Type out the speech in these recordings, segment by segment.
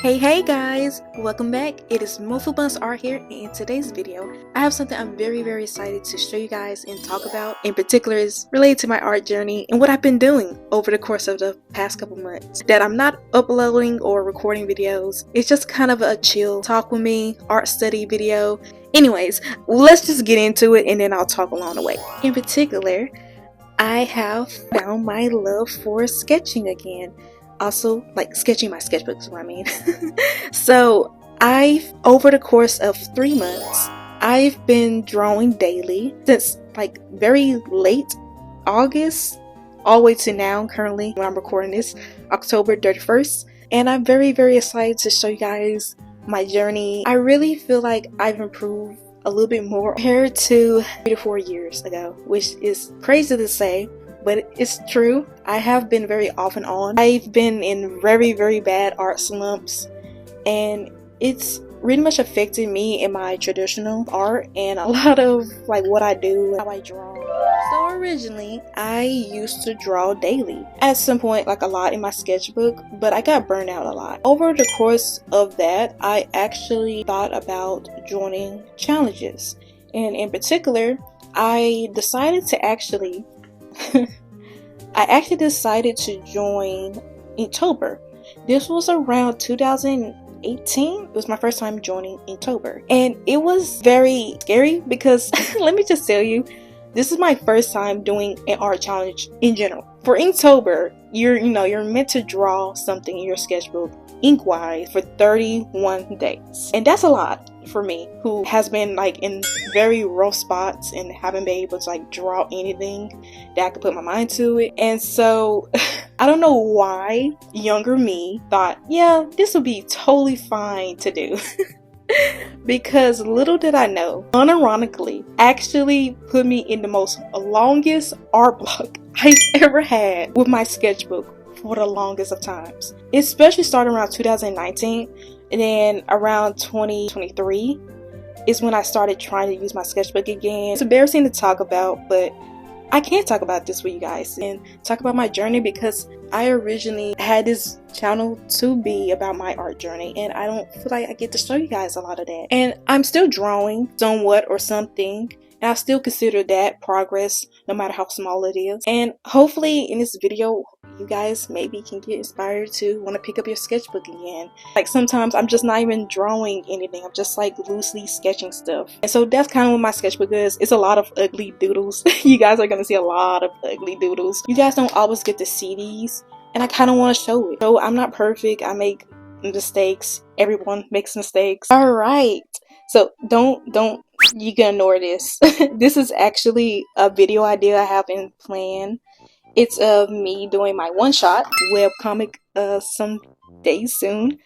Hey guys, welcome back. It is Mofus Art here, and in today's video I have something I'm very excited to show you guys and talk about. In particular is related to my art journey and what I've been doing over the course of the past couple months. That I'm not uploading or recording videos. It's just kind of a chill talk with me, art study video. Anyways, let's just get into it and then I'll talk along the way. In particular, I have found my love for sketching again. Also, like sketching my sketchbook is what I mean. So over the course of 3 months, I've been drawing daily since like very late August all the way to now, currently when I'm recording this, October 31st. And I'm very excited to show you guys my journey. I really feel like I've improved a little bit more compared to 3 to 4 years ago, which is crazy to say, but it's true. I have been very off and on. I've been in very bad art slumps, and it's really much affected me in my traditional art and a lot of like what I do, how I draw. So originally I used to draw daily at some point, like a lot in my sketchbook, but I got burned out a lot. Over the course of that, I actually thought about joining challenges, and in particular I decided to actually decided to join Inktober. This was around 2018. It was my first time joining Inktober, and it was very scary because let me just tell you, this is my first time doing an art challenge in general. For Inktober, you're meant to draw something in your sketchbook ink-wise for 31 days, and that's a lot for me, who has been like in very rough spots and haven't been able to like draw anything that I could put my mind to it. And so I don't know why younger me thought, yeah, this would be totally fine to do. Because little did I know, unironically, actually put me in the most longest art block I've ever had with my sketchbook for the longest of times. It especially started around 2019, and then around 2023 is when I started trying to use my sketchbook again. It's embarrassing to talk about, but I can't talk about this with you guys and talk about my journey because I originally had this channel to be about my art journey, and I don't feel like I get to show you guys a lot of that. And I'm still drawing somewhat or something, and I still consider that progress no matter how small it is. And hopefully in this video you guys maybe can get inspired to want to pick up your sketchbook again. Like sometimes I'm just not even drawing anything, I'm just like loosely sketching stuff. And so that's kind of what my sketchbook is. It's a lot of ugly doodles. You guys are gonna see a lot of ugly doodles. You guys don't always get to see these, and I kind of want to show it. So I'm not perfect, I make mistakes, everyone makes mistakes. Alright, so don't you can ignore this. This is actually a video idea I have in plan. It's of me doing my one-shot webcomic some days soon.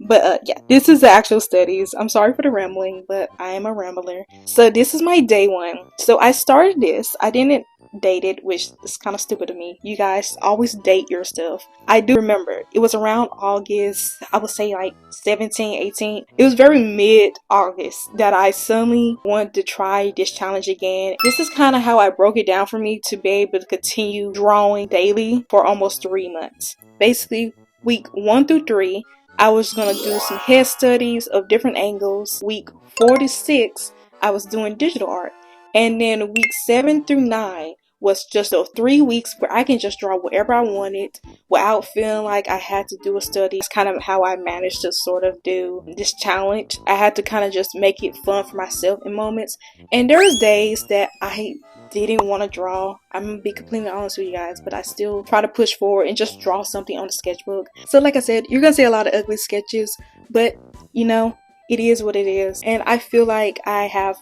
But yeah, this is the actual studies. I'm sorry for the rambling, but I am a rambler. So this is my day one. So I started this. I didn't date it, which is kind of stupid of me. You guys always date your stuff. I do remember it was around August, I would say like 17, 18. It was very mid-August that I suddenly wanted to try this challenge again. This is kind of how I broke it down for me to be able to continue drawing daily for almost 3 months. Basically, week 1 through 3, I was gonna do some head studies of different angles. Week 4 to 6, I was doing digital art. And then week 7 through 9 was just those 3 weeks where I can just draw whatever I wanted without feeling like I had to do a study. It's kind of how I managed to sort of do this challenge. I had to kind of just make it fun for myself in moments. And there was days that I didn't want to draw. I'm gonna be completely honest with you guys, but I still try to push forward and just draw something on the sketchbook. So like I said, you're gonna see a lot of ugly sketches, but you know, it is what it is. And I feel like I have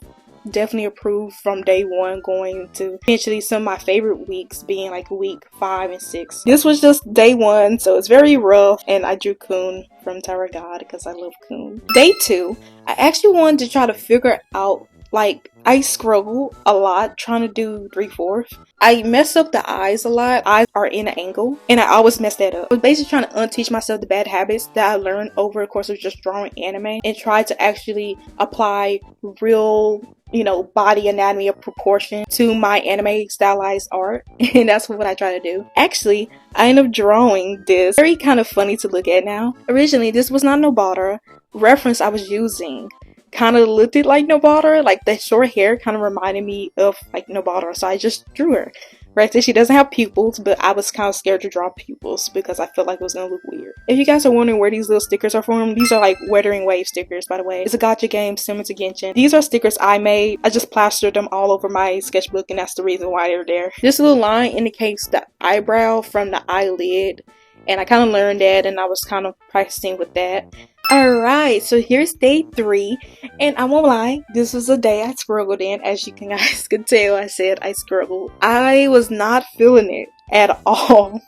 definitely improved from day one, going to eventually some of my favorite weeks being like week 5 and 6. This was just day 1, so it's very rough, and I drew Coon from Tower God because I love Coon. Day 2, I actually wanted to try to figure out Like, I struggle a lot trying to do 3/4. I mess up the eyes a lot. Eyes are in an angle, and I always mess that up. I was basically trying to unteach myself the bad habits that I learned over the course of just drawing anime, and try to actually apply real, you know, body anatomy of proportion to my anime stylized art. And that's what I try to do. Actually, I ended up drawing this. Very kind of funny to look at now. Originally, this was not Nobara. Reference I was using kind of looked it like Nobara. Like, the short hair kind of reminded me of like Nobara, so I just drew her. Right there, she doesn't have pupils, but I was kind of scared to draw pupils because I felt like it was gonna look weird. If you guys are wondering where these little stickers are from, these are like Weathering Wave stickers, by the way. It's a gacha game similar to Genshin. These are stickers I made. I just plastered them all over my sketchbook, and that's the reason why they're there. This little line indicates the eyebrow from the eyelid, and I kind of learned that, and I was kind of practicing with that. Alright, so here's day 3, and I won't lie, this was a day I struggled in. As you guys could tell, I said I struggled. I was not feeling it at all,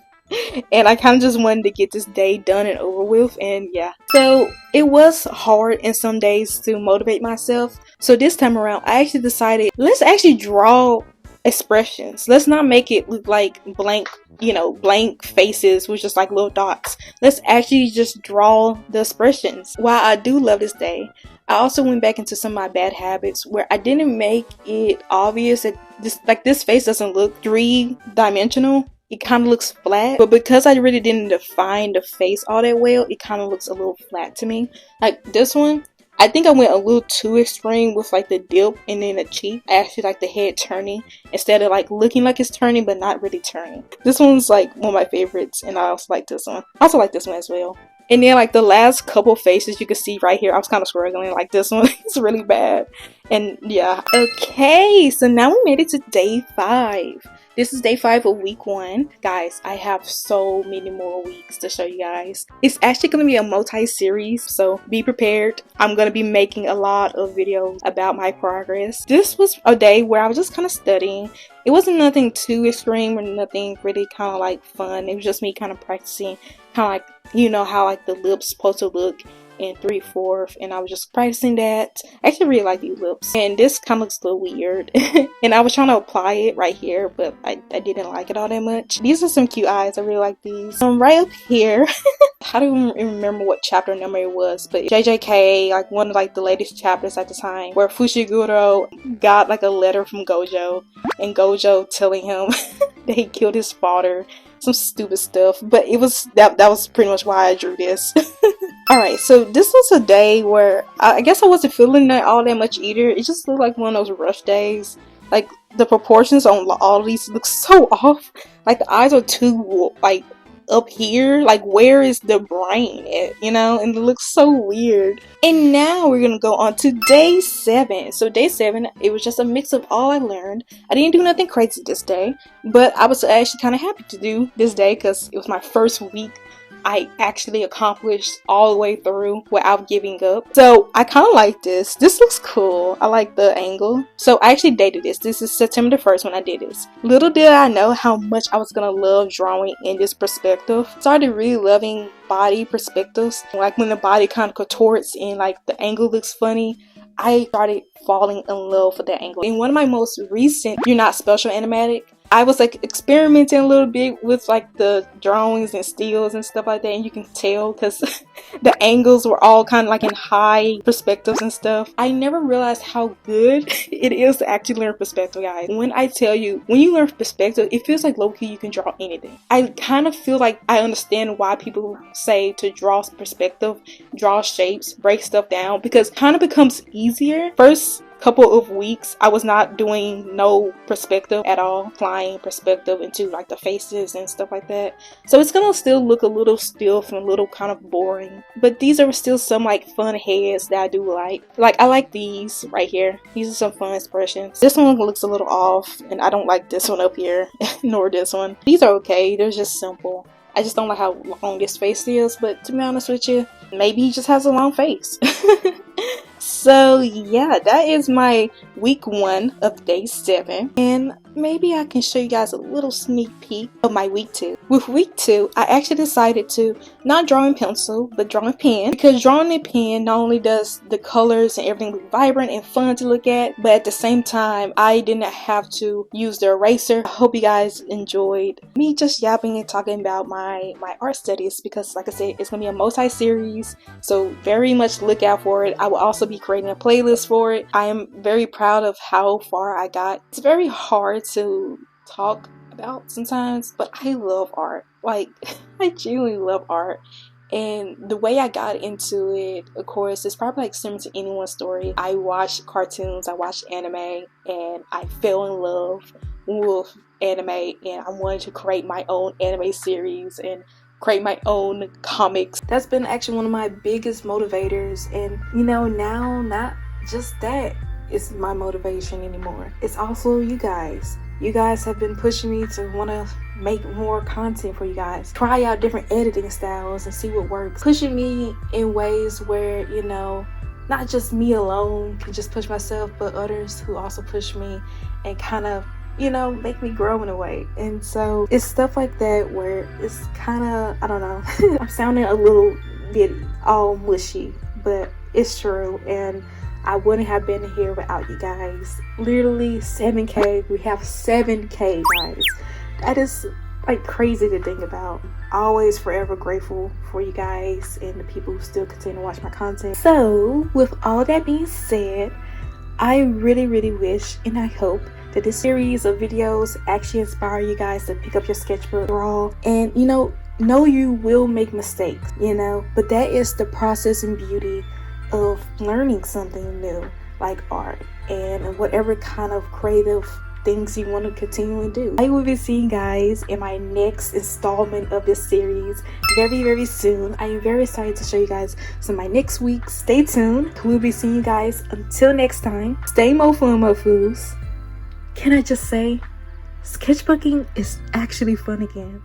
and I kind of just wanted to get this day done and over with, and yeah. So it was hard in some days to motivate myself, so this time around I actually decided, let's actually draw expressions. Let's not make it look like blank, you know, blank faces with just like little dots. Let's actually just draw the expressions. While I do love this day, I also went back into some of my bad habits where I didn't make it obvious that this face doesn't look 3-dimensional. It kind of looks flat, but because I really didn't define the face all that well, it kind of looks a little flat to me. Like this one, I think I went a little too extreme with like the dip and then the cheek. I actually like the head turning instead of like looking like it's turning but not really turning. This one's like one of my favorites, and I also like this one. I also like this one as well. And then like the last couple faces you can see right here, I was kind of struggling. Like this one is really bad. And yeah. Okay, so now we made it to day 5. This is day 5 of week 1. Guys, I have so many more weeks to show you guys. It's actually going to be a multi-series, so be prepared. I'm going to be making a lot of videos about my progress. This was a day where I was just kind of studying. It wasn't nothing too extreme or nothing really kind of like fun. It was just me kind of practicing, kind of like, you know, how like the lips supposed to look in 3/4, and I was just practicing that. I actually really like these lips, and this kind of looks a little weird. And I was trying to apply it right here, but I didn't like it all that much. These are some cute eyes. I really like these. Right up here, I don't even remember what chapter number it was, but JJK, like one of like the latest chapters at the time, where Fushiguro got like a letter from Gojo, and Gojo telling him that he killed his father. Some stupid stuff, but it was that was pretty much why I drew this. Alright, so this was a day where I guess I wasn't feeling that all that much either. It just looked like one of those rush days. Like the proportions on all of these look so off. Like the eyes are too like up here. Like where is the brain at, you know? And it looks so weird. And now we're gonna go on to day 7. So day 7, it was just a mix of all I learned. I didn't do nothing crazy this day, but I was actually kind of happy to do this day because it was my first week I actually accomplished all the way through without giving up. So I kind of like this. This looks cool. I like the angle. So I actually dated this. This is September the 1st when I did this. Little did I know how much I was gonna love drawing in this perspective. Started really loving body perspectives. Like when the body kind of contorts and like the angle looks funny. I started falling in love with that angle. In one of my most recent You're Not Special animatic, I was like experimenting a little bit with like the drawings and steals and stuff like that, and you can tell because the angles were all kind of like in high perspectives and stuff. I never realized how good it is to actually learn perspective, guys. When I tell you, when you learn perspective, it feels like low-key you can draw anything. I kind of feel like I understand why people say to draw perspective, draw shapes, break stuff down, because it kind of becomes easier. First couple of weeks I was not doing no perspective at all, applying perspective into like the faces and stuff like that, so it's gonna still look a little stiff and a little kind of boring, but these are still some like fun heads that I do like I like these right here. These are some fun expressions. This one looks a little off, and I don't like this one up here nor this one. These are okay, they're just simple. I just don't like how long this face is, but to be honest with you, maybe he just has a long face. So yeah, that is my week 1 of day 7, and maybe I can show you guys a little sneak peek of my week 2. With week 2, I actually decided to not draw in pencil, but draw in pen, because drawing in pen not only does the colors and everything look vibrant and fun to look at, but at the same time, I didn't have to use the eraser. I hope you guys enjoyed me just yapping and talking about my art studies, because like I said, it's gonna be a multi-series, so very much look out for it. I will also be creating a playlist for it. I am very proud of how far I got. It's very hard to talk about sometimes, but I love art. Like, I genuinely love art. And the way I got into it, of course, is probably like similar to anyone's story. I watched cartoons, I watched anime, and I fell in love with anime, and I wanted to create my own anime series and create my own comics. That's been actually one of my biggest motivators, and you know, now not just that is my motivation anymore. It's also you guys. You guys have been pushing me to want to make more content for you guys. Try out different editing styles and see what works. Pushing me in ways where, you know, not just me alone can just push myself, but others who also push me and kind of, you know, make me grow in a way. And so it's stuff like that where it's kind of, I don't know, I'm sounding a little bit all mushy, but it's true. And I wouldn't have been here without you guys. Literally 7K. We have 7K, guys. That is like crazy to think about. Always forever grateful for you guys and the people who still continue to watch my content. So with all that being said, I really wish and I hope that this series of videos actually inspire you guys to pick up your sketchbook, draw, and you know you will make mistakes, you know, but that is the process and beauty of learning something new like art and whatever kind of creative things you want to continue to do. I will be seeing you guys in my next installment of this series very soon. I am very excited to show you guys some of my next week. Stay tuned. We'll be seeing you guys until next time. Stay mofo and mofus. Can I just say, sketchbooking is actually fun again.